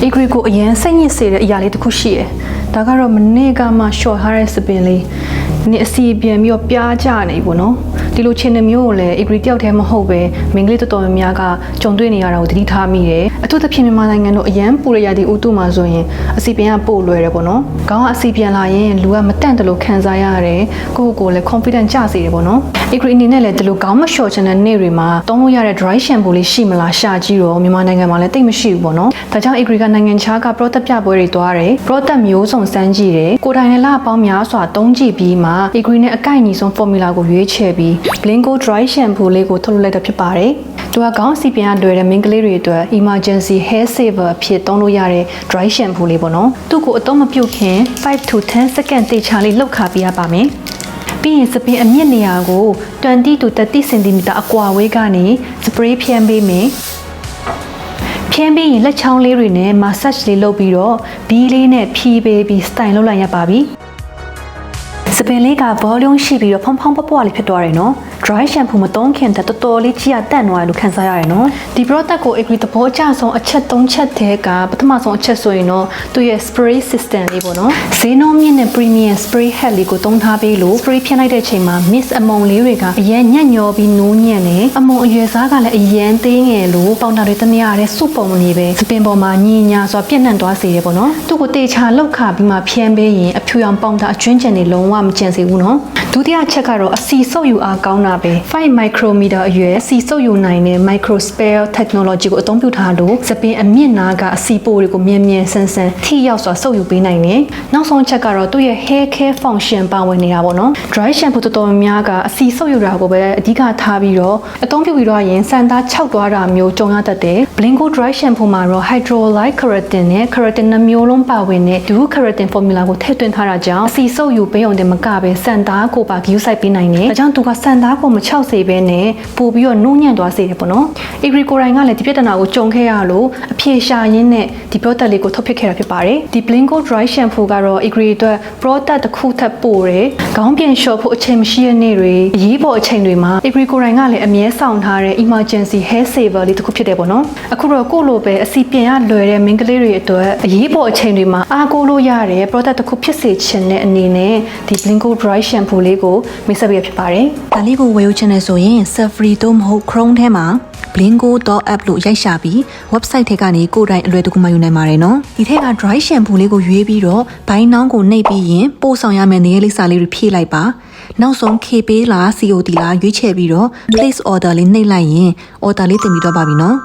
Agree ကိုအရင်စိတ်ညစ်စေတဲ့အရာလေးတစ်ခုရှိတယ်ဒါကတော့မနေ့ကမှ short ထားတဲ့စပင်လေးနေ့အစီပြန်ပြီးတော့ပြားကြနေပေါ့နော်ဒီလိုချင်းမျိုးကိုလည်း Agree တယောက်တည်းမဟုတ်ပဲမင်္ဂလိတော်တော်များများကကြုံတွေ့နေရတာကိုသတိထားမိတယ်အထူးသဖြင့်မြန်မာနိုင်ငံတို့အရန်ပူရရတဲ့ဥတုမှာဆိုရင်အစီပြန်ကပို့လွယ်တယ်ပေါ့နော်ခေါင်းကအစီပြန်လာရင်လူကမတန့်တယ်လို့ခံစားရတယ်ကိုယ့်ကိုယ်လည်း confident ကျစေတယ်ပေါ့နော် Agree အနေနဲ့လည်းဒီလိုခေါင်းမလျှော်ချင်တဲ့နေ့တွေမှာသုံးလို့ရတဲ့ dry shampoo လေးရှိမလားရှာကြည့်တော့မြန်မာနိုင်ငံမှာလည်းတိတ်မရှိဘူးပေါ့နော်ဒါကြောင့် Agree ကနိုင်ငံခြားက product ပြပွဲတွေသွားတယ် product မျိုးစုံစမ်းကြည့်တယ်ကိုယ်တိုင်လည်းလပေါင်းများစွာသုံးကြည့်ပြီးမှ Agree နဲ့အကိုက်ညီဆုံး formula ကိုရွေးချယ်ပြီး Blingo dry shampoo လေးကိုထုတ်လုပ်လိုက်တာဖြစ်ပါတယ်သူကခေါင်းစီပြန်လွယ်တဲ့မိန်းကလေးတွေအတွက် emergency hair saver အဖြစ်သုံးလို့ရတဲ့ dry shampoo လေးပေါ့နော်သူ့ကိုအသုံးမပြုခင်5 to 10 second တေချာလေးလှုပ်ခါပြရပါမယ်ပြီးရင်စပင်အမြင့်နေရာကို20 to 30 cm အကွာဝေးကနေ spray ဖြန်းပေးမယ်ဖြန်းပြီးရင်လက်ချောင်းလေးတွေနဲ့ massage လေးလုပ်ပြီးတော့ဘီးလေးနဲ့ဖြီးပေးပြီး style လုပ်လိုက်ရပါပြီစပင်လေးက volume ရှိပြီးတော့ဖောင်းဖောင်းပွားပွားလေးဖြစ်သွားတယ်နော် dry shampoo မသုံးခင်တော်တော်လေးကြီးရတန့်သွားတယ်လို့ခံစားရတယ်နော်ဒီ product ကို Agree သဘောကျဆုံးအချက်3ချက်တည်းကပထမဆုံးအချက်ဆိုရင်တော့သူရဲ့ spray system လေးပေါ့နော်ဈေးနှုန်းမြင့်တဲ့ premium spray head လေးကိုသုံးထားပြီးလို့ spray ဖြန်းလိုက်တဲ့အချိန်မှာ mist အမုံလေးတွေကအရင်ညံ့ညောပြီးနိုးညံ့နေအမုံအရွယ်စားကလည်းအရင်သေးငယ်လို့ပေါင်တာတွေတမရတဲ့စုပုံနေပဲစပင်ပေါ်မှာညီညာစွာပြန့်နှံ့သွားစေတယ်ပေါ့နော်သူ့ကိုတေချာလောက်ခပြီးမှဖြန်းပေးရင်အဖြူရောင်ပေါင်တာအကျွမ်းကျန်နေလုံးဝမကျန်စေဘူးနော်ဒုတိယချက်ကတော့အစီဆုပ်ယူအားကောင်းတာပဲ5 micrometer အရွယ်အစီဆုပ်ယူနိုင်တဲ့ micro sphere technology ကိုအသုံးပြုထားလို့စပင်အမြင့်နာကအစီပိုတွေကိုမြင်မြင်ဆန်းဆန်းထိရောက်စွာဆုပ်ယူပေးနိုင်တယ်နောက်ဆုံးချက်ကတော့သူ့ရဲ့ hair care function ပါဝင်နေတာပေါ့နော် dry shampoo တော်တော်များကအစီဆုပ်ယူတာကိုပဲအဓိကထားပြီးတော့အသုံးပြုပြီးတော့ရင်စံသားခြောက်သွားတာမျိုးကြုံရတတ်တယ် Blingo dry shampoo မှာတော့ hydrolyte keratin နဲ့ keratin နှမျိုးလုံးပါဝင်တဲ့ dual keratin formula ကိုထည့်သွင်းထားတာကြောင့်အစီဆုပ်ယူပေးုံတင်မကပဲစံသားကိုပါဂရုစိုက်ပေးနိုင်တယ်ဒါကြောင့်သူကစံသားကိုမခြောက်စေဘဲနဲ့ပို့ပြီးတော့နှိုးညံ့သွားစေတယ်ပေါ့နော် Agree ကိုယ်တိုင်ကလည်းဒီပြဿနာကိုကြုံခဲ့ရလို့အဖြေရှာရင်းနဲ့ဒီ product လေးကိုထုတ်ဖြစ်ခဲ့တာဖြစ်ပါတယ်ဒီ Blingo dry shampoo ကတော့ Agree အတွက် product တစ်ခုထပ်ပို့တယ်ခေါင်းပြန်လျှော်ဖို့အချိန်မရှိတဲ့နေ့တွေအရေးပေါ်အချိန်တွေမှာ Agree ကိုယ်တိုင်ကလည်းအမြဲဆောင်ထားတဲ့ emergency hair saver လေးတစ်ခုဖြစ်တယ်ပေါ့နော်အခုတော့ကိုယ့်လိုပဲအစီပြန်ရလွယ်တဲ့မိန်းကလေးတွေအတွက်အရေးပေါ်အချိန်တွေမှာအားကိုးလို့ရတဲ့ product တစ်ခုဖြစ်စေချင်တဲ့အနေနဲ့ဒီ Blingo dry shampoo လေးကိုမိတ်ဆက်ပေးဖြစ်ပါတယ်ဒါလေးကိုဝယ်ယူချင်တယ်ဆိုရင် Safari တို့မဟုတ် Chrome ထဲမှာ blingo.app လို့ရိုက်ရှာပြီး website ထဲကနေကိုယ်တိုင်အလွယ်တကူမှယူနိုင်ပါတယ်နော်ဒီထက်က dry shampoo လေးကိုရွေးပြီးတော့ဘိုင်းနှောင်းကိုနှိပ်ပြီးရင်ပို့ဆောင်ရမယ့်နေရာလိပ်စာလေးတွေဖြည့်လိုက်ပါနောက်ဆုံး KP လား COD လားရွေးချယ်ပြီးတော့ place order လေးနှိပ်လိုက်ရင် order လေးတင်ပြီးတော့ပါပြီနော်